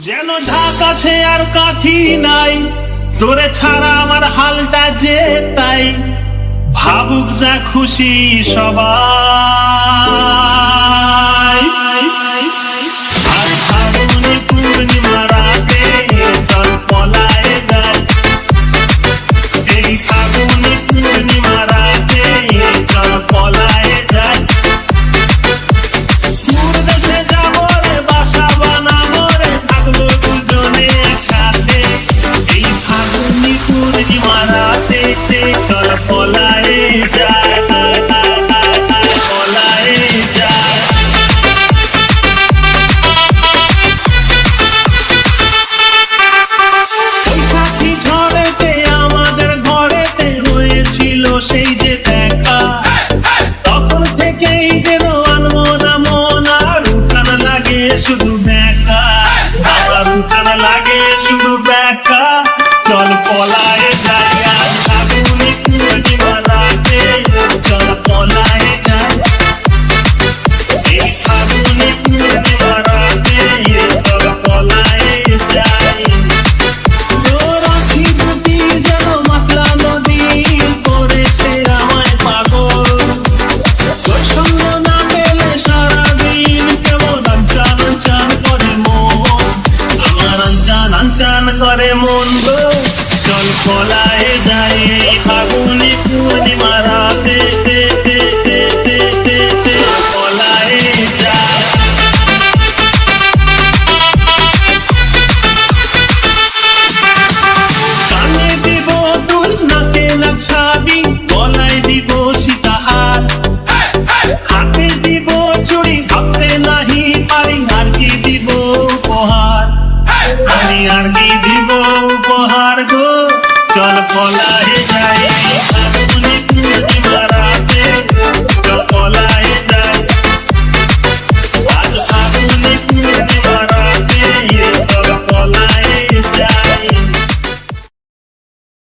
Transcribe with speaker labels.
Speaker 1: যেন ঢাক আছে আর কাঠি নাই, তোরে ছাড়া আমার হালটা যে তাই। ভাবুক যা খুশি সবাই। আর ফাগুনে পূর্ণিমা রাতে চল পলায়ে যায়। এই ফাগুনে পূর্ণিমা রাতে চল পলায়ে যায়। দূর দেশে যাবো রে, বাসা বানাবো রে, থাকবো দুজনে একসাথে। এই ফাগুনে পূর্ণিমা রাতে চল পলায়ে যায়, পলায়ে যায়। বৈশাখী ঝড়েতে আমাদের ঘরেতে হয়েছিল সেই যে দেখা। তখন থেকেই যেন আনমনা মন, আর উঠান লাগে শুধু ব্যাকা, আমার উঠান লাগে শুধু ব্যাকা। চল পলায়ে যায়, আর ফাগুনে পূর্ণিমা রাতে চল পলায়ে যায়। এই ফাগুনে পূর্ণিমা রাতে চল পলায়ে যায়। তোর আঁখি দুটি যেন মাতলা নদী করেছে আমায় পাগল। তোর সঙ্গ না পেলে সারাদিন কেমন আনচান আনচান করে মন, আমার আনচান আনচান করে মন গো। চল পলায়ে যায়, এই ফাগুনে পূর্ণিমা রাতে পলায়ে যায়। কানে দিব দুল, নাকে না ছাবি, গলায় দিব সীতাহার, হাতে দিব চুড়ি, ভাবতে নাহি পারি আর কি দিব উপহার। আমি আর কি দিব উপহার গো। চল পলায়ে যাই।